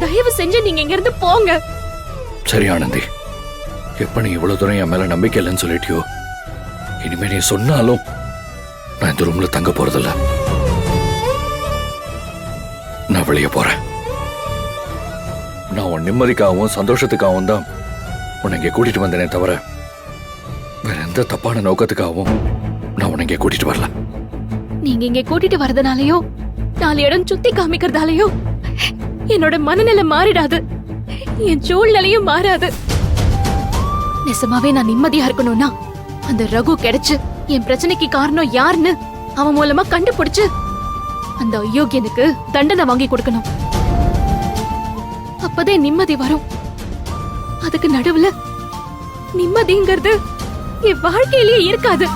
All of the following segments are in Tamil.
தயவு செஞ்சு நீங்க இங்க இருந்து போங்க. சரி ஆனந்தி, எப்ப நீ இவ்வளவு தூரம் என் மேல நம்பிக்கை இல்லைன்னு சொல்லிட்டியோ, இனிமே நீ சொன்னாலும் நான் இந்த ரூம்ல தங்க போறதில்ல. நான் வெளியே போறேன். நான் உன் நிம்மதிக்காகவும் சந்தோஷத்துக்காகவும் தான் உன்னை இங்கே கூட்டிட்டு வந்தேனே தவிர வேற எந்த தப்பான நோக்கத்துக்காகவும் நான் உன்னை இங்கே கூட்டிட்டு வரல. நீங்க இங்க கூட்டிட்டு வரதுனாலயோ 4 இடம் சுத்தி காமிக்கிறதாலயோ என்னோட மனநிலை மாறிடாது, என் சூழ்நிலையும் மாறாது. நெசமாவே நான் நிம்மதியா இருக்கணும்னா அந்த ரகு கிடைச்சு என் பிரச்சனைக்கு காரணம் யாருன்னு அவன் மூலமா கண்டுபிடிச்சு அந்த அயோக்கியனுக்கு தண்டனை வாங்கி கொடுக்கணும். அப்பதான் நிம்மதி வரும். அதுக்கு நடுவுல நிம்மதிங்கிறது என் வாழ்க்கையிலேயே இருக்காது.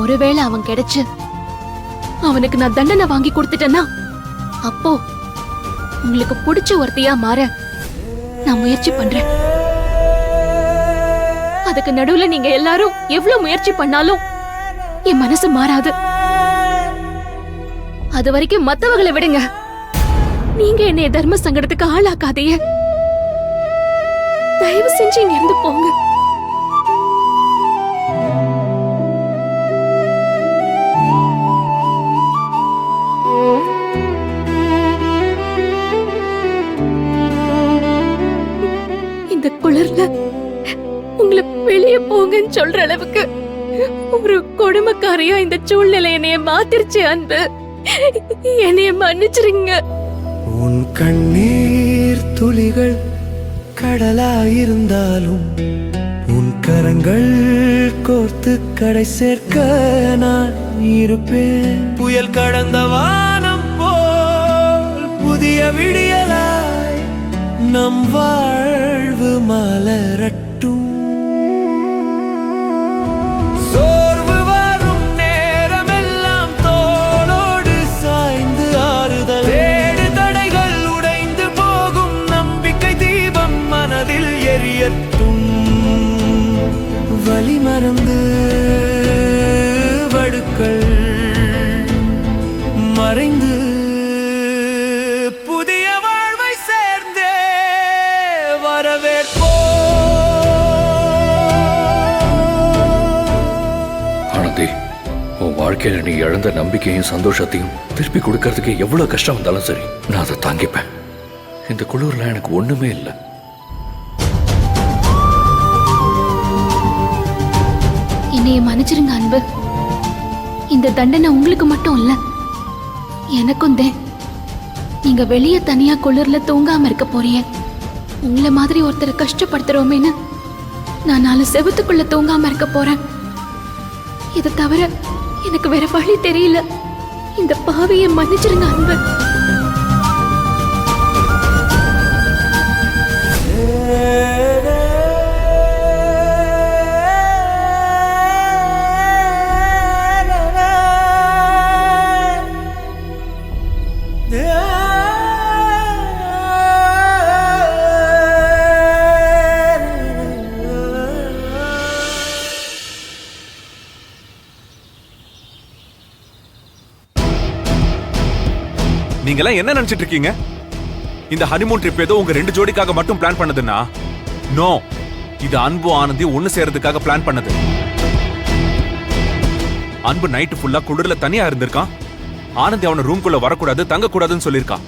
ஒருவேளை அவன் கிடைச்சு அவனுக்கு நான் தண்டனை வாங்கி கொடுத்துட்டேன்னா அப்போ உங்களுக்கு பிடிச்ச ஒருத்தையா மாற நான் முயற்சி பண்றேன். அதுக்கு நடுவுல நீங்க எல்லாரும் எவ்வளவு முயற்சி பண்ணாலும் என் மனசு மாறாது. அது வரைக்கும் மத்தவங்களை விடுங்க, நீங்க என்னை தர்ம சங்கடத்துக்கு ஆளாக்காதீங்க. தயவு செஞ்சு இங்க இருந்து போங்க. இந்த குளிர்ல உங்களை வெளியே போங்கன்னு சொல்ற அளவுக்கு ஒரு கொடுமைக்காரையா இந்த சூழ்நிலை என்னைய மாத்திருச்சு. அன்பு, என்னைய மன்னிச்சிருங்க. உன் கண்ணீர் துளிகள் கடலாயிருந்தாலும் உன் கரங்கள் கோர்த்து கடை சேர்க்க நான் இருப்பேன். புயல் கடந்த வானம் போல் புதிய விடியலாய் நம் வாழ்வு மலரட்டும். வலி மறந்து வடுக்கள் மறைந்து புதிய வாழ்வை சேர்ந்தே வரவேற்போ. ஆனந்தி, உன் வாழ்க்கையில நீ இழந்த நம்பிக்கையும் சந்தோஷத்தையும் திருப்பி கொடுக்கறதுக்கு எவ்வளவு கஷ்டம் வந்தாலும் சரி, நான் அதை தாங்கிப்பேன். இந்த குளிர்ல எனக்கு ஒண்ணுமே இல்லை. என்னைய மன்னிச்சிருங்க அன்பு. இந்த தண்டனை உங்களுக்கு மட்டும் இல்ல, எனக்கும் தான். நீங்க வெளியே தனியா குளிர்ல தூங்காம இருக்க போறீங்க. உங்களை மாதிரி ஒருத்தரை கஷ்டப்படுத்துறோமேன்னு நான் 4 செவத்துக்குள்ள தூங்காம இருக்க போறேன். இதை தவிர எனக்கு வேற வழி தெரியல. இந்த பாவியை மன்னிச்சிருங்க அன்பு. நீங்க எல்லாம் என்ன நினைச்சிட்டு இருக்கீங்க? இந்த ஹனிமூன் ட்ரிப் ஏதோ உங்க 2 ஜோடிக்காக மட்டும் பிளான் பண்ணதுன்னா, நோ, இது அன்பு ஆனந்தி ஒண்ணு சேர்றதுக்காக பிளான் பண்ணது. அன்பு நைட்டு ஃபுல்லா குளிர்ல தனியா இருந்திருக்கான். ஆனந்தி அவன ரூம்குள்ள வரக்கூடாது, தங்க கூடாதுன்னு சொல்லியிருக்கான்.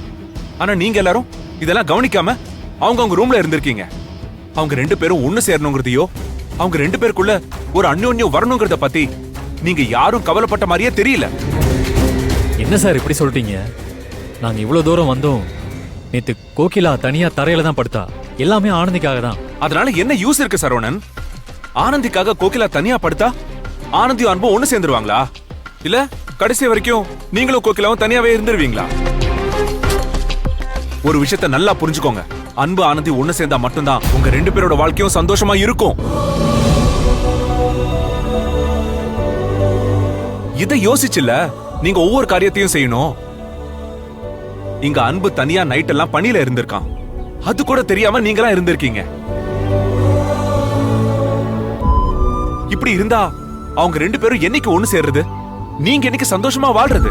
ஆனா நீங்க எல்லாரும் இதெல்லாம் கவனிக்காம அவங்க ரூம்ல இருந்திருக்கீங்க. அவங்க 2 பேரும் ஒண்ணு சேரணுங்கிறதையோ அவங்க 2 பேருக்குள்ள ஒரு அந்யோன்யம் வரணுங்கிறத பத்தி நீங்க யாரும் கவலைப்பட்ட மாதிரியே தெரியல. என்ன சார் இப்படி சொல்லிட்டீங்க? நாங்க இவ்வளவு தூரம் வந்தோம். நேத்து கோகிலா தனியா தரையில தான் படுத்தா. எல்லாமே ஆனந்திக்காக தான். அதனால என்ன யூஸ் இருக்கு சரவணன்? ஆனந்திக்காக கோகிலா தனியா படுத்தா ஆனந்தியும் அன்பும் ஒண்ணு சேர்ந்துருவாங்களா? இல்ல கடைசி வரைக்கும் நீங்களும் கோகிலாவும் தனியாவே இருந்துருவீங்களா? ஒரு விஷயத்த நல்லா புரிஞ்சுக்கோங்க. அன்பு ஆனந்தி ஒண்ணு சேர்ந்தா மட்டும்தான் உங்க 2 பேரோட வாழ்க்கையும் சந்தோஷமா இருக்கும். இதை யோசிச்சுல நீங்க ஒவ்வொரு காரியத்தையும் செய்யணும். இங்க அன்பு தனியா நைட் எல்லாம் பணியில இருந்திருக்கான். அது கூட தெரியாம நீங்களா இருந்திருக்கீங்க. இப்படி இருந்தா அவங்க 2 பேரும் என்னைக்கு ஒண்ணு சேர்றது? நீங்க என்னைக்கு சந்தோஷமா வாழ்றது?